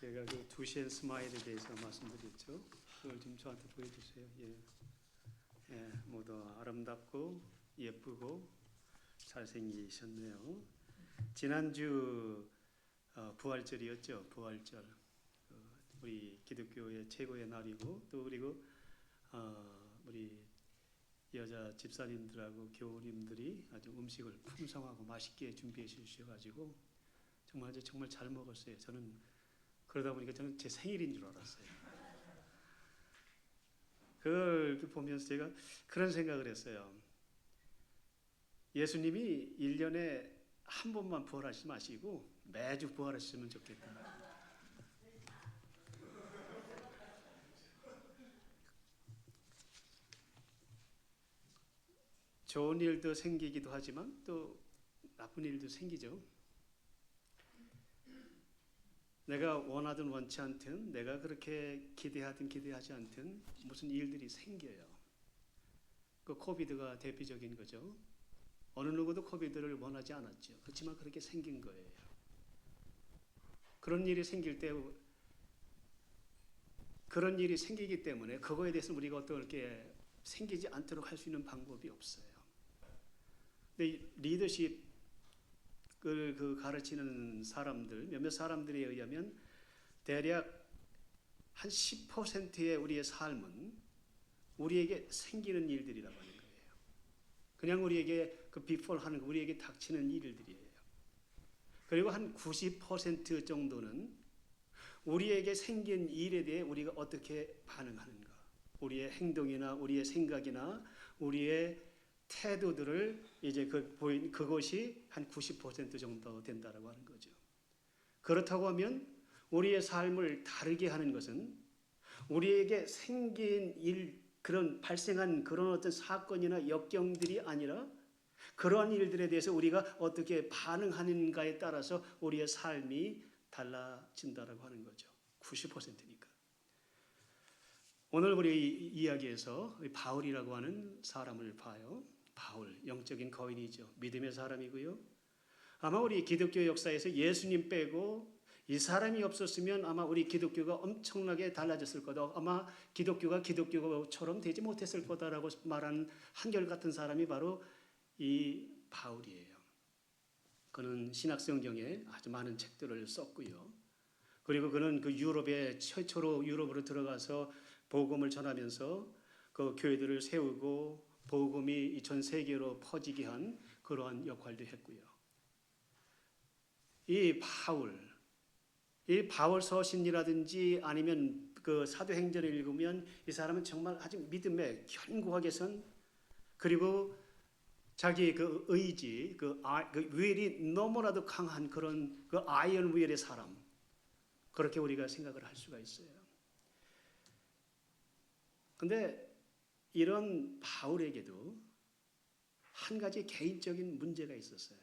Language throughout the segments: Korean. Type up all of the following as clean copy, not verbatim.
제가 그 두시엔 스마일에 대해서 말씀드렸죠. 그걸 좀 저한테 보여주세요. 모두 아름답고 예쁘고 잘생기셨네요. 지난주 부활절이었죠. 부활절. 우리 기독교의 최고의 날이고 또 그리고 우리 여자 집사님들하고 교우님들이 아주 음식을 풍성하고 맛있게 준비해 주셔가지고 정말 잘 먹었어요. 저는 그러다 보니까 저는 제 생일인 줄 알았어요. 그걸 보면서 제가 그런 생각을 했어요. 예수님이 1년에 한 번만 부활하시지 마시고 매주 부활하시면 좋겠다. 좋은 일도 생기기도 하지만 또 나쁜 일도 생기죠. 내가 원하든 원치 않든 내가 그렇게 기대하든 기대하지 않든 무슨 일들이 생겨요. 그 코비드가 대표적인 거죠. 어느 누구도 코비드를 원하지 않았죠. 그렇지만 그렇게 생긴 거예요. 그런 일이 생길 때 그런 일이 생기기 때문에 그거에 대해서 우리가 어떻게 생기지 않도록 할 수 있는 방법이 없어요. 근데 리더십 그 가르치는 사람들, 몇몇 사람들에 의하면 대략 한 10%의 우리의 삶은 우리에게 생기는 일들이라고 하는 거예요. 그냥 우리에게 그 비폴 하는 거, 우리에게 닥치는 일들이에요. 그리고 한 90% 정도는 우리에게 생긴 일에 대해 우리가 어떻게 반응하는가, 우리의 행동이나 우리의 생각이나 우리의 태도들을 이제 그것이 한 90% 정도 된다라고 하는 거죠. 그렇다고 하면 우리의 삶을 다르게 하는 것은 우리에게 생긴 일, 그런 발생한 그런 어떤 사건이나 역경들이 아니라 그러한 일들에 대해서 우리가 어떻게 반응하는가에 따라서 우리의 삶이 달라진다라고 하는 거죠. 90%니까. 오늘 우리 이야기에서 바울이라고 하는 사람을 봐요. 바울, 영적인 거인이죠. 믿음의 사람이고요. 아마 우리 기독교 역사에서 예수님 빼고 이 사람이 없었으면 아마 우리 기독교가 엄청나게 달라졌을 거다. 아마 기독교가 기독교처럼 되지 못했을 거다라고 말하는 한결같은 사람이 바로 이 바울이에요. 그는 신약성경에 아주 많은 책들을 썼고요. 그리고 그는 그 유럽에 최초로 유럽으로 들어가서 복음을 전하면서 그 교회들을 세우고 복음이 전 세계로 퍼지게 한 그러한 역할도 했고요. 이 바울 서신이라든지 아니면 그 사도행전을 읽으면 이 사람은 정말 아주 믿음에 견고하게 선, 그리고 자기 그 의지, 그 윌이 너무나도 강한 그런 그 아이언 윌의 사람, 그렇게 우리가 생각을 할 수가 있어요. 근데 이런 바울에게도 한 가지 개인적인 문제가 있었어요.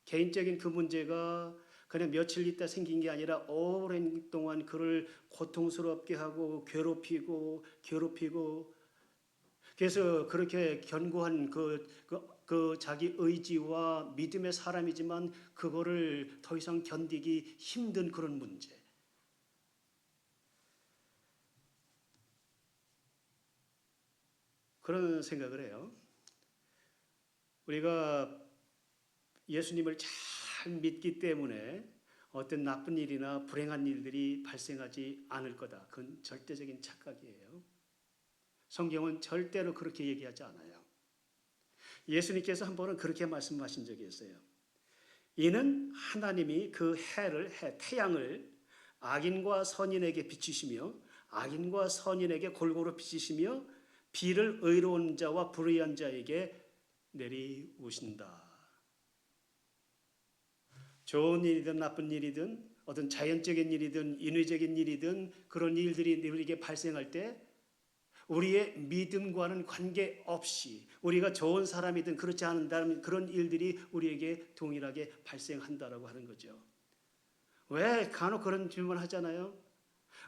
개인적인 그 문제가 그냥 며칠 있다 생긴 게 아니라 오랜 동안 그를 고통스럽게 하고 괴롭히고 그래서 그렇게 견고한 그 자기 의지와 믿음의 사람이지만 그거를 더 이상 견디기 힘든 그런 문제. 그런 생각을 해요. 우리가 예수님을 잘 믿기 때문에 어떤 나쁜 일이나 불행한 일들이 발생하지 않을 거다. 그건 절대적인 착각이에요. 성경은 절대로 그렇게 얘기하지 않아요. 예수님께서 한 번은 그렇게 말씀하신 적이 있어요. 이는 하나님이 그 태양을 악인과 선인에게 비추시며 악인과 선인에게 골고루 비추시며 비를 의로운 자와 불의한 자에게 내리우신다. 좋은 일이든 나쁜 일이든 어떤 자연적인 일이든 인위적인 일이든 그런 일들이 우리에게 발생할 때 우리의 믿음과는 관계없이 우리가 좋은 사람이든 그렇지 않은 그런 일들이 우리에게 동일하게 발생한다라고 하는 거죠. 왜 간혹 그런 질문을 하잖아요.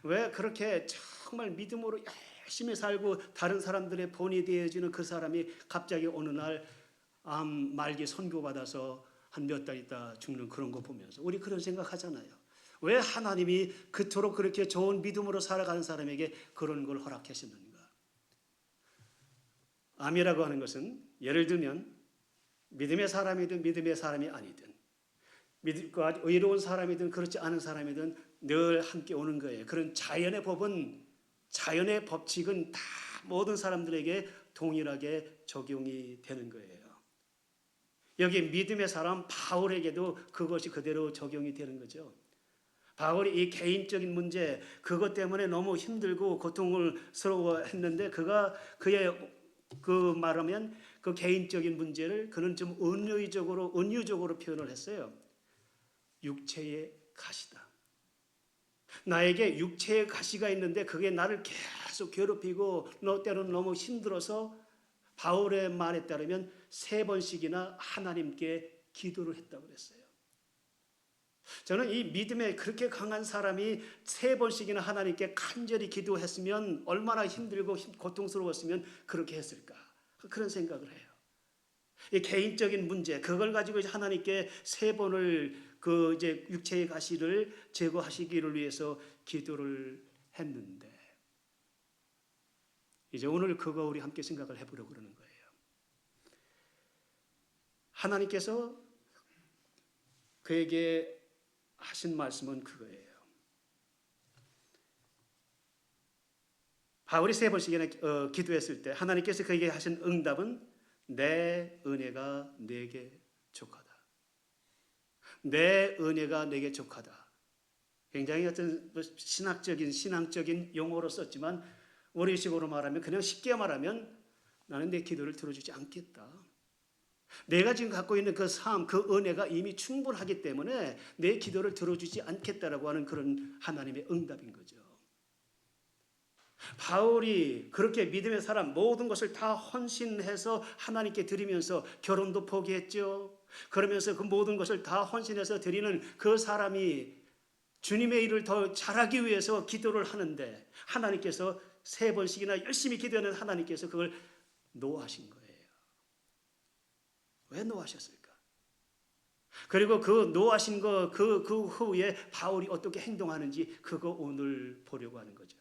왜 그렇게 정말 믿음으로 열심히 살고 다른 사람들의 본이 되어지는 그 사람이 갑자기 어느 날 암 말기 선고받아서 한 몇 달 있다 죽는 그런 거 보면서 우리 그런 생각하잖아요. 왜 하나님이 그토록 그렇게 좋은 믿음으로 살아가는 사람에게 그런 걸 허락하셨는가? 암이라고 하는 것은 예를 들면 믿음의 사람이든 믿음의 사람이 아니든 믿음과 의로운 사람이든 그렇지 않은 사람이든 늘 함께 오는 거예요. 그런 자연의 법은, 자연의 법칙은 다 모든 사람들에게 동일하게 적용이 되는 거예요. 여기 믿음의 사람 바울에게도 그것이 그대로 적용이 되는 거죠. 바울이 이 개인적인 문제 그것 때문에 너무 힘들고 고통을 스러워했는데 그의 그 말하면 그 개인적인 문제를 그는 좀 은유적으로 표현을 했어요. 육체의 가시다. 나에게 육체의 가시가 있는데 그게 나를 계속 괴롭히고 때로는 너무 힘들어서 바울의 말에 따르면 3번씩이나 하나님께 기도를 했다고 그랬어요. 저는 이 믿음에 그렇게 강한 사람이 3번씩이나 하나님께 간절히 기도했으면 얼마나 힘들고 고통스러웠으면 그렇게 했을까? 그런 생각을 해요. 이 개인적인 문제, 그걸 가지고 하나님께 3번을 그 이제 육체의 가시를 제거하시기를 위해서 기도를 했는데, 이제 오늘 그거 우리 함께 생각을 해보려고 그러는 거예요. 하나님께서 그에게 하신 말씀은 그거예요. 바울이 3번씩이나 기도했을 때 하나님께서 그에게 하신 응답은 내 은혜가 내게 족하다. 내 은혜가 내게 족하다. 굉장히 어떤 신앙적인 용어로 썼지만 우리식으로 말하면 그냥 쉽게 말하면 나는 내 기도를 들어주지 않겠다. 내가 지금 갖고 있는 그 삶, 그 은혜가 이미 충분하기 때문에 내 기도를 들어주지 않겠다라고 하는 그런 하나님의 응답인 거죠. 바울이 그렇게 믿음의 사람 모든 것을 다 헌신해서 하나님께 드리면서 결혼도 포기했죠. 그러면서 그 모든 것을 다 헌신해서 드리는 그 사람이 주님의 일을 더 잘하기 위해서 기도를 하는데 하나님께서 3번씩이나 열심히 기도하는 하나님께서 그걸 노하신 거예요. 왜 노하셨을까? 그리고 그 노하신 그 후에 바울이 어떻게 행동하는지 그거 오늘 보려고 하는 거죠.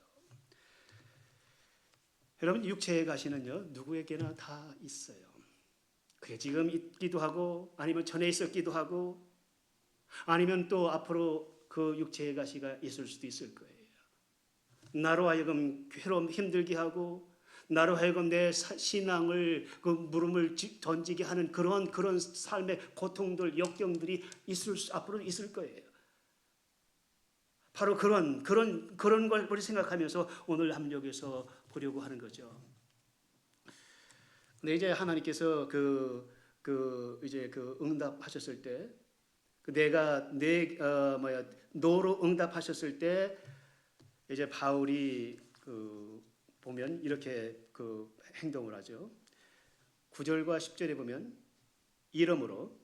여러분 육체의 가시는요 누구에게나 다 있어요. 그게 지금 있기도 하고 아니면 전에 있었기도 하고 아니면 또 앞으로 그 육체의 가시가 있을 수도 있을 거예요. 나로 하여금 힘들게 하고 나로 하여금 내 신앙을 그 물음을 던지게 하는 그런 삶의 고통들 역경들이 앞으로 있을 거예요. 바로 그런 걸 우리 생각하면서 오늘 함정에서 보려고 하는 거죠. 근데 이제 하나님께서 이제 응답하셨을 때, 내가 노로 응답하셨을 때, 이제 바울이 보면 이렇게 행동을 하죠. 9절과 10절에 보면 이러므로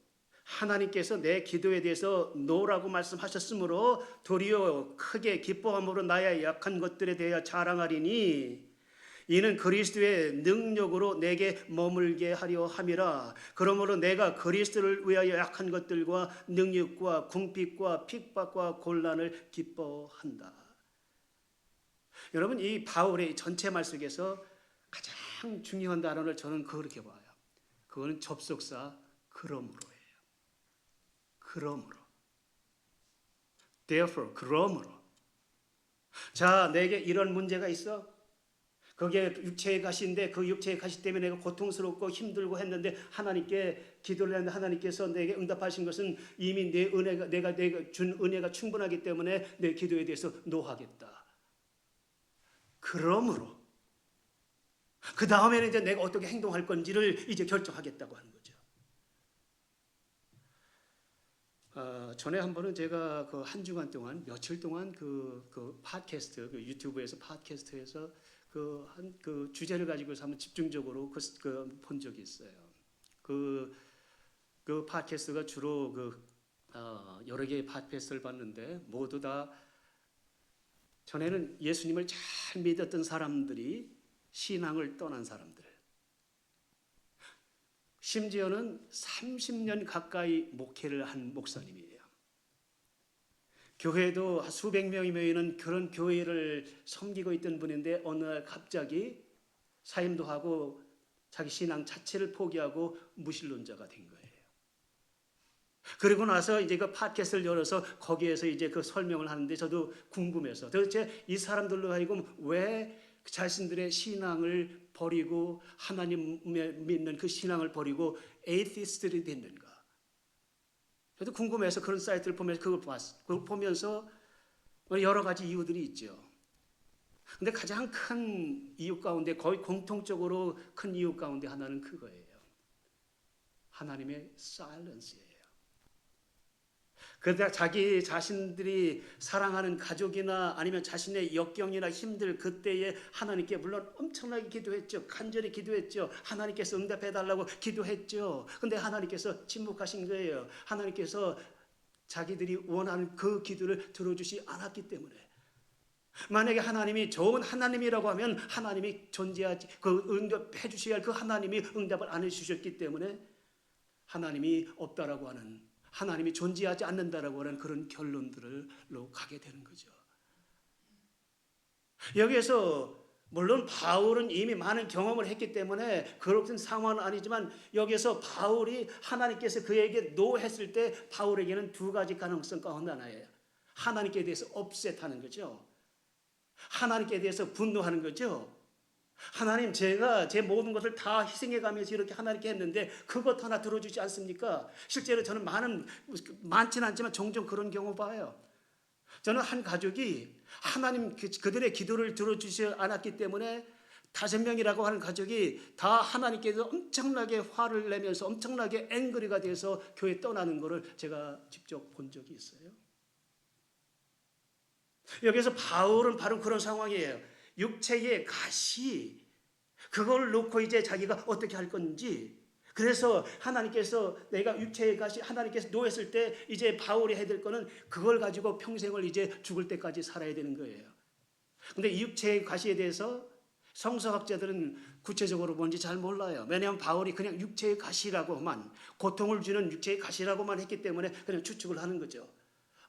하나님께서 내 기도에 대해서 노라고 말씀하셨으므로 도리어 크게 기뻐함으로 나의 약한 것들에 대하여 자랑하리니 이는 그리스도의 능력으로 내게 머물게 하려 함이라. 그러므로 내가 그리스도를 위하여 약한 것들과 능력과 궁핍과 핍박과 곤란을 기뻐한다. 여러분 이 바울의 전체 말 속에서 가장 중요한 단어를 저는 그렇게 봐요. 그거는 접속사 그러므로예요. 그러므로. Therefore, 그러므로. 자, 내게 이런 문제가 있어. 그게 육체의 가시인데 그 육체의 가시 때문에 내가 고통스럽고 힘들고 했는데 하나님께 기도를 했는데 하나님께서 내게 응답하신 것은 이미 내 은혜가 내가 준 은혜가 충분하기 때문에 내 기도에 대해서 노하겠다. 그러므로 그 다음에는 이제 내가 어떻게 행동할 건지를 이제 결정하겠다고 하는 거죠. 전에 한 번은 제가 그 한 주간 동안 며칠 동안 그 팟캐스트 유튜브에서 팟캐스트에서 그 주제를 가지고서 한번 집중적으로 본 적이 있어요. 그 팟캐스트가 주로 여러 개의 팟캐스트를 봤는데 모두 다 전에는 예수님을 잘 믿었던 사람들이 신앙을 떠난 사람들. 심지어는 30년 가까이 목회를 한 목사님이에요. 교회도 수백 명이 모이는 그런 교회를 섬기고 있던 분인데 어느 날 갑자기 사임도 하고 자기 신앙 자체를 포기하고 무신론자가 된 거예요. 그리고 나서 이제 그 팟캐스트를 열어서 거기에서 이제 그 설명을 하는데 저도 궁금해서 도대체 이 사람들로 하여금 왜 자신들의 신앙을 버리고 하나님 믿는 그 신앙을 버리고 에이티스트들이 됐는가? 저도 궁금해서 그런 사이트를 보면서 그걸 보면서 여러 가지 이유들이 있죠. 근데 가장 큰 이유 가운데 거의 공통적으로 큰 이유 가운데 하나는 그거예요. 하나님의 사일런스예요. 그러다 자기 자신들이 사랑하는 가족이나 아니면 자신의 역경이나 힘들 그때에 하나님께 물론 엄청나게 기도했죠. 간절히 기도했죠. 하나님께서 응답해달라고 기도했죠. 근데 하나님께서 침묵하신 거예요. 하나님께서 자기들이 원하는 그 기도를 들어주지 않았기 때문에. 만약에 하나님이 좋은 하나님이라고 하면 하나님이 존재하지 그 응답해 주셔야 할 그 하나님이 응답을 안 해주셨기 때문에 하나님이 없다라고 하는 하나님이 존재하지 않는다라고 하는 그런 결론들로 가게 되는 거죠. 여기에서 물론 바울은 이미 많은 경험을 했기 때문에 그렇은 상황은 아니지만 여기에서 바울이 하나님께서 그에게 노했을 때 바울에게는 두 가지 가능성 가운데 하나예요. 하나님께 대해서 업셋하는 거죠. 하나님께 대해서 분노하는 거죠. 하나님 제가 제 모든 것을 다 희생해가면서 이렇게 하나님께 했는데 그것 하나 들어주지 않습니까? 실제로 저는 많지는 않지만 종종 그런 경우 봐요. 저는 한 가족이 하나님 그들의 기도를 들어주지 않았기 때문에 5명이라고 하는 가족이 다 하나님께서 엄청나게 화를 내면서 엄청나게 앵그리가 돼서 교회 떠나는 것을 제가 직접 본 적이 있어요. 여기서 바울은 바로 그런 상황이에요. 육체의 가시 그걸 놓고 이제 자기가 어떻게 할 건지 그래서 하나님께서 내가 육체의 가시 하나님께서 노했을 때 이제 바울이 해야 될 거는 그걸 가지고 평생을 이제 죽을 때까지 살아야 되는 거예요. 근데 이 육체의 가시에 대해서 성서학자들은 구체적으로 뭔지 잘 몰라요. 왜냐하면 바울이 그냥 육체의 가시라고만 고통을 주는 육체의 가시라고만 했기 때문에 그냥 추측을 하는 거죠.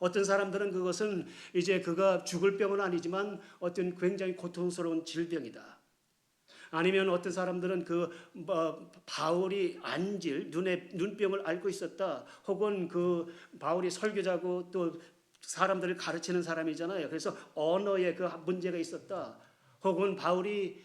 어떤 사람들은 그것은 이제 그가 죽을 병은 아니지만 어떤 굉장히 고통스러운 질병이다. 아니면 어떤 사람들은 바울이 안질 눈병을 앓고 있었다. 혹은 그 바울이 설교자고 또 사람들을 가르치는 사람이잖아요. 그래서 언어에 그 문제가 있었다. 혹은 바울이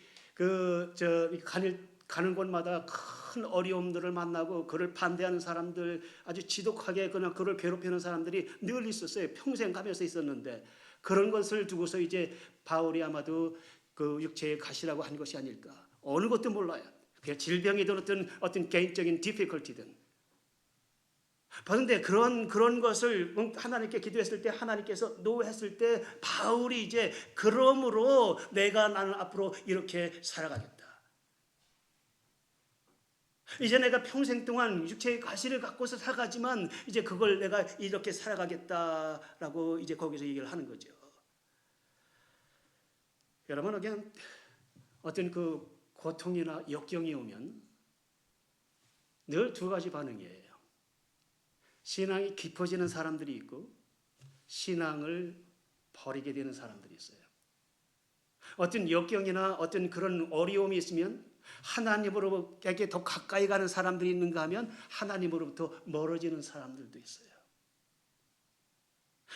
가는 곳마다 큰 어려움들을 만나고 그를 반대하는 사람들 아주 지독하게 그냥 그를 괴롭히는 사람들이 늘 있었어요. 평생 가면서 있었는데 그런 것을 두고서 이제 바울이 아마도 그 육체의 가시라고 한 것이 아닐까. 어느 것도 몰라요. 그냥 질병이든 어떤 개인적인 디피컬티든. 그런데 그런 것을 하나님께 기도했을 때 하나님께서 노했을 때 바울이 이제 그러므로 나는 앞으로 이렇게 살아가겠다. 이제 내가 평생 동안 육체의 가시를 갖고서 살아가지만 이제 그걸 내가 이렇게 살아가겠다라고 이제 거기서 얘기를 하는 거죠. 여러분 그냥 어떤 그 고통이나 역경이 오면 늘 두 가지 반응이에요. 신앙이 깊어지는 사람들이 있고 신앙을 버리게 되는 사람들이 있어요. 어떤 역경이나 어떤 그런 어려움이 있으면 하나님으로부터 더 가까이 가는 사람들이 있는가 하면 하나님으로부터 멀어지는 사람들도 있어요.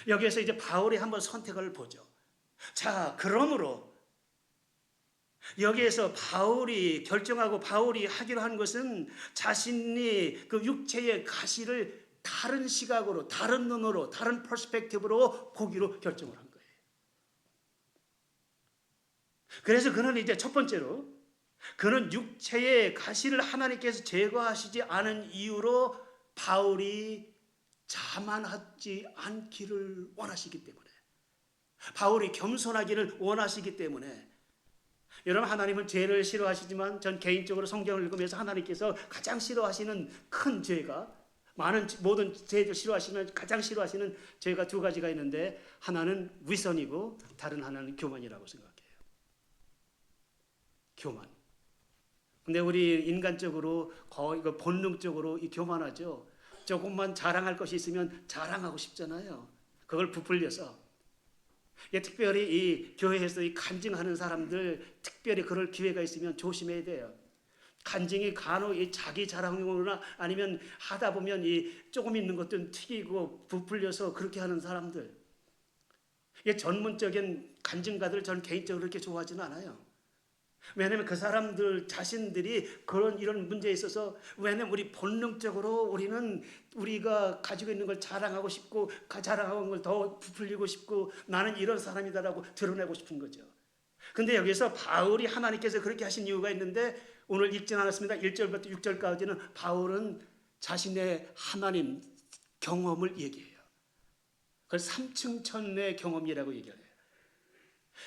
여기에서 이제 바울이 한번 선택을 보죠. 자, 그러므로 여기에서 바울이 결정하고 바울이 하기로 한 것은 자신이 그 육체의 가시를 다른 시각으로, 다른 눈으로, 다른 퍼스펙티브로 보기로 결정을 한 거예요. 그래서 그는 이제 첫 번째로 그는 육체의 가시를 하나님께서 제거하시지 않은 이유로 바울이 자만하지 않기를 원하시기 때문에 바울이 겸손하기를 원하시기 때문에 여러분 하나님은 죄를 싫어하시지만 전 개인적으로 성경을 읽으면서 하나님께서 가장 싫어하시는 큰 죄가 모든 죄를 싫어하시는 가장 싫어하시는 죄가 두 가지가 있는데 하나는 위선이고 다른 하나는 교만이라고 생각해요. 교만. 근데 우리 인간적으로 거의 본능적으로 이 교만하죠. 조금만 자랑할 것이 있으면 자랑하고 싶잖아요. 그걸 부풀려서 특별히 이 교회에서 이 간증하는 사람들 특별히 그럴 기회가 있으면 조심해야 돼요. 간증이 간혹 이 자기 자랑으로나 아니면 하다 보면 이 조금 있는 것들은 튀기고 부풀려서 그렇게 하는 사람들, 이 전문적인 간증가들 저는 개인적으로 그렇게 좋아하지는 않아요. 왜냐하면 그 사람들 자신들이 그런 이런 문제에 있어서, 왜냐하면 우리 본능적으로 우리는 우리가 가지고 있는 걸 자랑하고 싶고 자랑하는 걸 더 부풀리고 싶고 나는 이런 사람이다라고 드러내고 싶은 거죠. 근데 여기서 바울이 하나님께서 그렇게 하신 이유가 있는데 오늘 읽진 않았습니다. 1절부터 6절까지는 바울은 자신의 하나님 경험을 얘기해요. 그걸 삼층천의 경험이라고 얘기해요.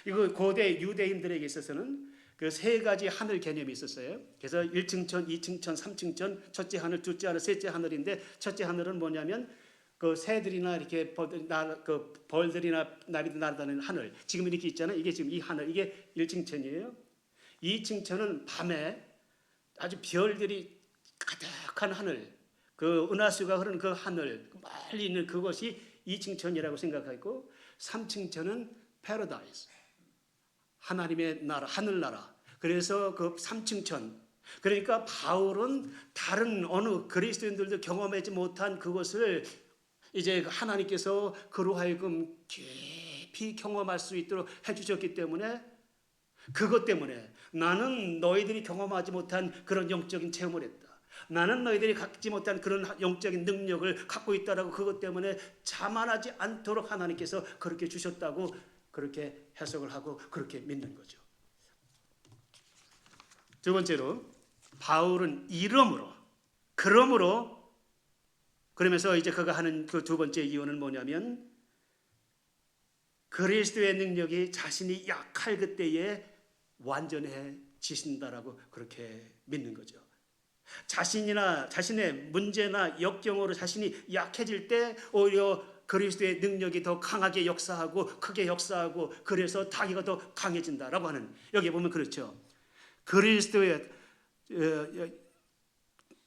이거 고대 유대인들에게 있어서는 그 세 가지 하늘 개념이 있었어요. 그래서 1층천, 2층천, 3층천, 첫째 하늘, 둘째 하늘, 셋째 하늘인데 첫째 하늘은 뭐냐면 그 새들이나 이렇게 벌들이나 나비들 날아다니는 하늘. 지금 이렇게 있잖아요. 이게 지금 이 하늘, 이게 1층천이에요. 2층천은 밤에 아주 별들이 가득한 하늘, 그 은하수가 흐르는 그 하늘, 멀리 있는 그것이 2층천이라고 생각하고, 3층천은 패러다이스, 하나님의 나라, 하늘나라. 그래서 그 3층천. 그러니까 바울은 다른 어느 그리스도인들도 경험하지 못한 그것을 이제 하나님께서 그로 하여금 깊이 경험할 수 있도록 해주셨기 때문에, 그것 때문에 나는 너희들이 경험하지 못한 그런 영적인 체험을 했다. 나는 너희들이 갖지 못한 그런 영적인 능력을 갖고 있다라고, 그것 때문에 자만하지 않도록 하나님께서 그렇게 주셨다고 그렇게 해석을 하고 그렇게 믿는 거죠. 두 번째로 바울은 이름으로, 그러므로, 그러면서 이제 그가 하는 그 두 번째 이유는 뭐냐면 그리스도의 능력이 자신이 약할 그때에 완전해지신다라고 그렇게 믿는 거죠. 자신의 문제나 역경으로 자신이 약해질 때 오히려 그리스도의 능력이 더 강하게 역사하고 크게 역사하고, 그래서 다기가 더 강해진다라고 하는, 여기 보면 그렇죠. 그리스도의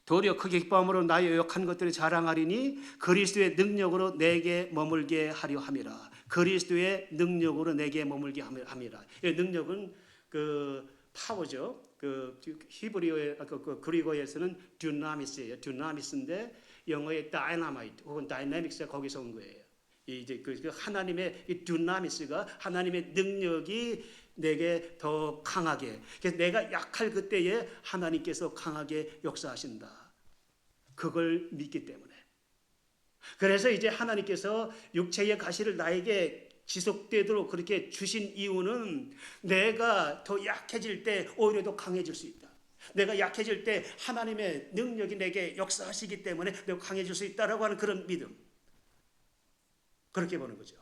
도리어 크게 기뻐함으로 나의 역한 것들을 자랑하리니 그리스도의 능력으로 내게 머물게 하려 함이라. 그리스도의 능력으로 내게 머물게 함이라. 이 능력은 그 파워죠. 그 히브리어의 그 그리고에서는 듀나미스예요. 듀나미스인데 영어의 다이나마이트 혹은 다이내믹스가 거기서 온 거예요. 이제 그 하나님의 이 듀나미스가, 하나님의 능력이 내게 더 강하게, 그래서 내가 약할 그때에 하나님께서 강하게 역사하신다. 그걸 믿기 때문에. 그래서 이제 하나님께서 육체의 가시를 나에게 지속되도록 그렇게 주신 이유는 내가 더 약해질 때 오히려 더 강해질 수 있다. 내가 약해질 때 하나님의 능력이 내게 역사하시기 때문에 내가 강해질 수 있다라고 하는 그런 믿음. 그렇게 보는 거죠.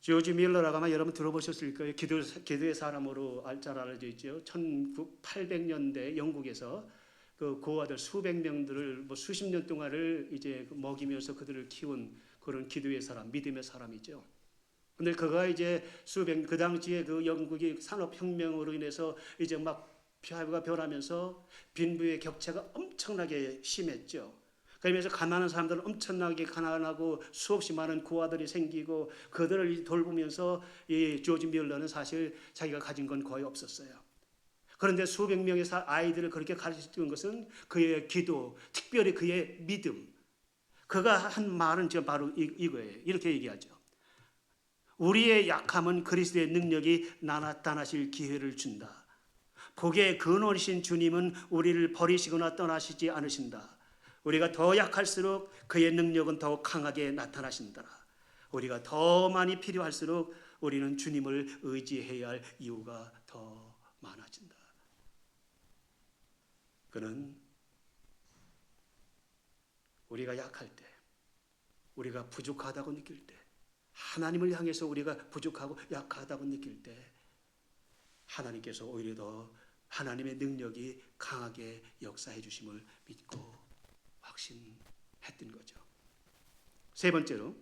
조지 밀러라고 아마 여러분 들어보셨을 거예요. 기도의 사람으로 잘 알려져 있죠. 1800년대 영국에서 그 고아들 수백 명들을 뭐 수십 년 동안을 이제 먹이면서 그들을 키운 그런 기도의 사람, 믿음의 사람이죠. 근데 그가 이제 그 당시에 그 영국이 산업혁명으로 인해서 이제 막 피부가 변하면서 빈부의 격차가 엄청나게 심했죠. 그러면서 가난한 사람들은 엄청나게 가난하고 수없이 많은 고아들이 생기고, 그들을 돌보면서 이 조지 밀러는 사실 자기가 가진 건 거의 없었어요. 그런데 수백 명의 아이들을 그렇게 가르치는 것은 그의 기도, 특별히 그의 믿음. 그가 한 말은 지금 바로 이거예요. 이렇게 얘기하죠. 우리의 약함은 그리스도의 능력이 나타나실 기회를 준다. 복의 근원이신 주님은 우리를 버리시거나 떠나시지 않으신다. 우리가 더 약할수록 그의 능력은 더 강하게 나타나신다. 우리가 더 많이 필요할수록 우리는 주님을 의지해야 할 이유가 더 많아진다. 그는 우리가 약할 때, 우리가 부족하다고 느낄 때, 하나님을 향해서 우리가 부족하고 약하다고 느낄 때 하나님께서 오히려 더 하나님의 능력이 강하게 역사해 주심을 믿고 확신했던 거죠. 세 번째로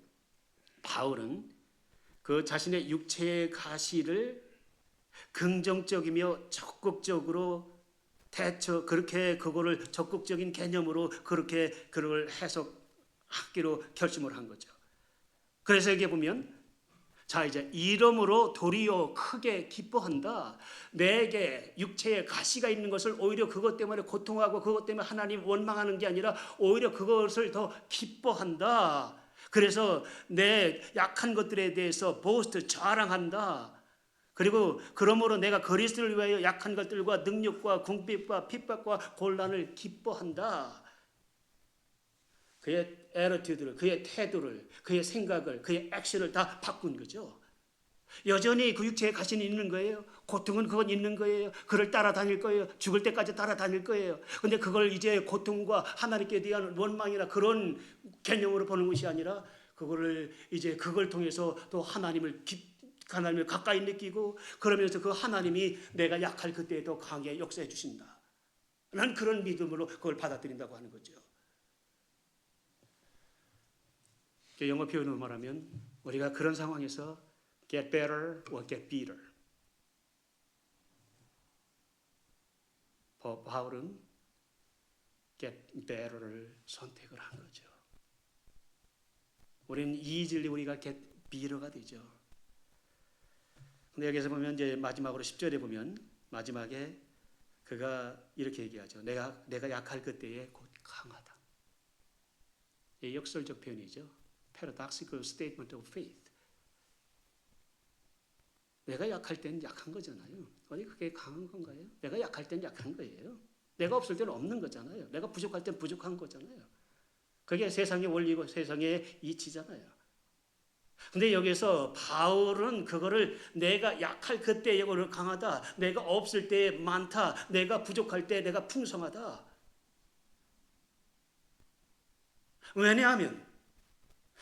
바울은 그 자신의 육체의 가시를 긍정적이며 적극적으로 그렇게 그거를 적극적인 개념으로 그렇게 그걸 해석하기로 결심을 한 거죠. 그래서 여기 보면 자 이제 이름으로 도리어 크게 기뻐한다. 내게 육체에 가시가 있는 것을 오히려 그것 때문에 고통하고 그것 때문에 하나님 원망하는 게 아니라 오히려 그것을 더 기뻐한다. 그래서 내 약한 것들에 대해서 보스트 자랑한다. 그리고 그러므로 내가 그리스도를 위하여 약한 것들과 능력과 궁핍과 핍박과 곤란을 기뻐한다. 그의 애러티드를, 그의 태도를, 그의 생각을, 그의 액션을 다 바꾼 거죠. 여전히 그 육체에 가신이 있는 거예요. 고통은 그건 있는 거예요. 그를 따라다닐 거예요. 죽을 때까지 따라다닐 거예요. 근데 그걸 이제 고통과 하나님께 대한 원망이나 그런 개념으로 보는 것이 아니라 그거를 이제 그걸 통해서 또 하나님을 가까이 느끼고 그러면서 그 하나님이 내가 약할 그때에 더 강하게 역사해 주신다. 난 그런 믿음으로 그걸 받아들인다고 하는 거죠. 영어 표현으로 말하면 우리가 그런 상황에서 get better or get bitter. 바울은 get better를 선택을 한 거죠. 우리는 이질리 우리가 get bitter가 되죠. 근데 여기서 보면 이제 마지막으로 10절에 보면 마지막에 그가 이렇게 얘기하죠. 내가 약할 그때에 곧 강하다. 이 역설적 표현이죠. paradoxical statement of faith. 내가 약할 때는 약한 거잖아요. 어디 그게 강한 건가요? 내가 약할 때는 약한 거예요. 내가 없을 때는 없는 거잖아요. 내가 부족할 때는 부족한 거잖아요. 그게 세상의 원리고 세상의 이치잖아요. 근데 여기서 바울은 그거를 내가 약할 그때 이거를 강하다. 내가 없을 때 많다. 내가 부족할 때 내가 풍성하다. 왜냐하면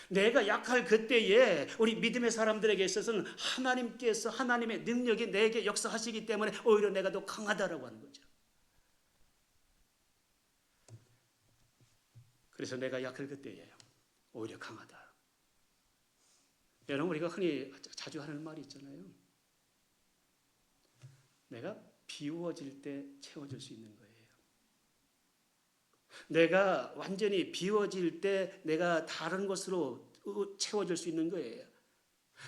내가 약할 그때에 우리 믿음의 사람들에게 있어서는 하나님께서 하나님의 능력이 내게 역사하시기 때문에 오히려 내가 더 강하다라고 하는 거죠. 그래서 내가 약할 그때에 오히려 강하다. 여러분 우리가 흔히 자주 하는 말이 있잖아요. 내가 비워질 때 채워질 수 있는 거예요. 내가 완전히 비워질 때 내가 다른 것으로 채워질 수 있는 거예요.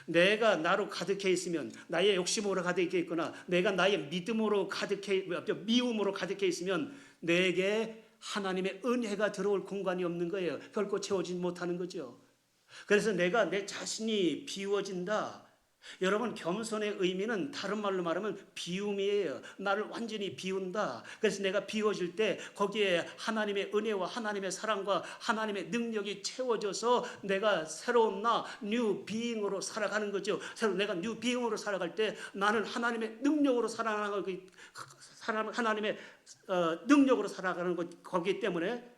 내가 나로 가득해 있으면 나의 욕심으로 가득해 있거나 내가 나의 믿음으로 미움으로 가득해 있으면 내게 하나님의 은혜가 들어올 공간이 없는 거예요. 결코 채워지지 못하는 거죠. 그래서 내가 내 자신이 비워진다. 여러분 겸손의 의미는 다른 말로 말하면 비움이에요. 나를 완전히 비운다. 그래서 내가 비워질 때 거기에 하나님의 은혜와 하나님의 사랑과 하나님의 능력이 채워져서 내가 새로운 나 뉴 비잉으로 살아가는 거죠. 내가 뉴 비잉으로 살아갈 때 나는 하나님의 능력으로 살아가는 하나님의 능력으로 살아가는 거기 때문에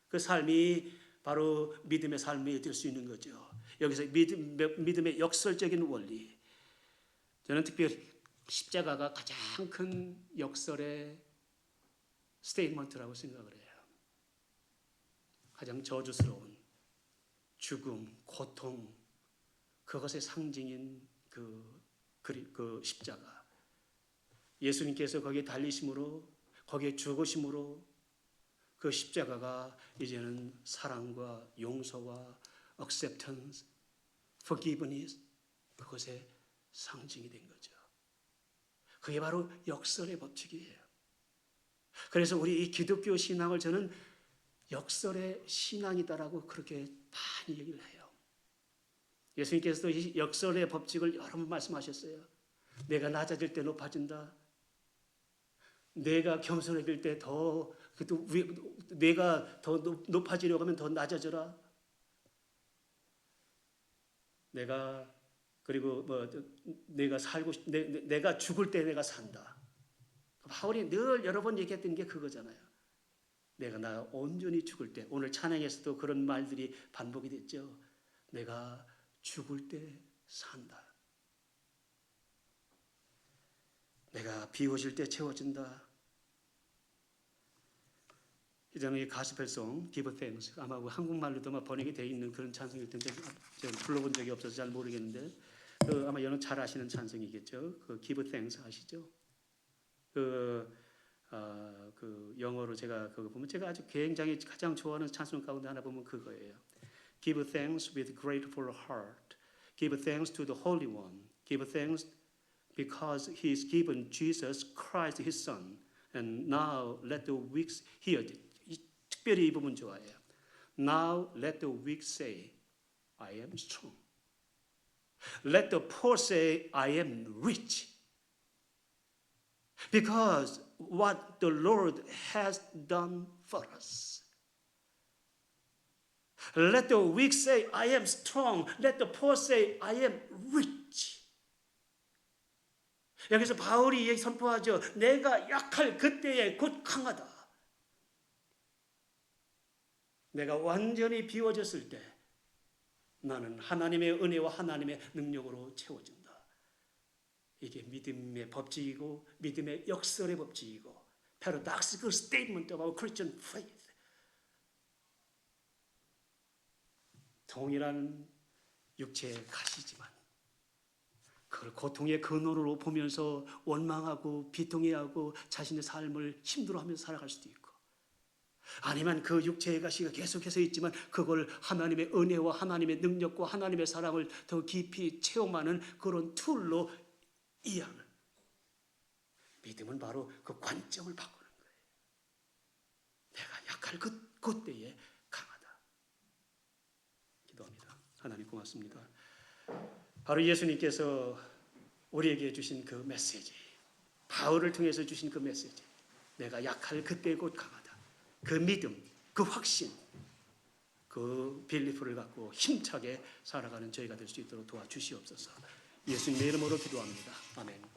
그 삶이 바로 믿음의 삶이 될 수 있는 거죠. 여기서 믿음의 역설적인 원리. 저는 특별히 십자가가 가장 큰 역설의 스테이트먼트라고 생각을 해요. 가장 저주스러운 죽음, 고통, 그것의 상징인 그 십자가. 예수님께서 거기에 달리심으로, 거기에 죽으심으로 그 십자가가 이제는 사랑과 용서와 acceptance, forgiveness 그것의 상징이 된 거죠. 그게 바로 역설의 법칙이에요. 그래서 우리 이 기독교 신앙을 저는 역설의 신앙이다라고 그렇게 많이 얘기를 해요. 예수님께서도 이 역설의 법칙을 여러 번 말씀하셨어요. 내가 낮아질 때 높아진다. 내가 겸손해질 때 내가 더 높아지려고 하면 더 낮아져라. 내가 죽을 때 내가 산다. 바울이 늘 여러 번 얘기했던 게 그거잖아요. 내가 온전히 죽을 때, 오늘 찬양에서도 그런 말들이 반복이 됐죠. 내가 죽을 때 산다. 내가 비워질 때 채워진다. 저는 이 가스펠송 Give Thanks 아마 한국말로도 번역이 되어 있는 그런 찬송일 텐데 제가 불러본 적이 없어서 잘 모르겠는데 아마 여러분 잘 아시는 찬송이겠죠. 그 Give Thanks 아시죠? 그 영어로 제가 그거 보면 제가 아주 굉장히 가장 좋아하는 찬송 가운데 하나 보면 그거예요. Give thanks with grateful heart. Give thanks to the Holy One. Give thanks because He's given Jesus Christ His Son. And now let the weak hear. 특별히 이 부분 좋아해요. Now let the weak say, I am strong. Let the poor say, I am rich. Because what the Lord has done for us. Let the weak say, I am strong. Let the poor say, I am rich. 여기서 바울이 선포하죠. 내가 약할 그때에 곧 강하다. 내가 완전히 비워졌을 때 나는 하나님의 은혜와 하나님의 능력으로 채워진다. 이게 믿음의 법칙이고 믿음의 역설의 법칙이고 paradoxical statement about Christian faith. 동일한 육체의 가시지만 그걸 고통의 근원으로 보면서 원망하고 비통해하고 자신의 삶을 힘들어하면서 살아갈 수도 있고 아니면 그 육체의 가시가 계속해서 있지만 그걸 하나님의 은혜와 하나님의 능력과 하나님의 사랑을 더 깊이 체험하는 그런 툴로 이해하는 믿음은 바로 그 관점을 바꾸는 거예요. 내가 약할 그때에 강하다. 기도합니다. 하나님 고맙습니다. 바로 예수님께서 우리에게 주신 그 메시지, 바울을 통해서 주신 그 메시지, 내가 약할 그때 곧 강하다. 그 믿음, 그 확신, 그 빌리프를 갖고 힘차게 살아가는 저희가 될 수 있도록 도와주시옵소서. 예수님의 이름으로 기도합니다. 아멘.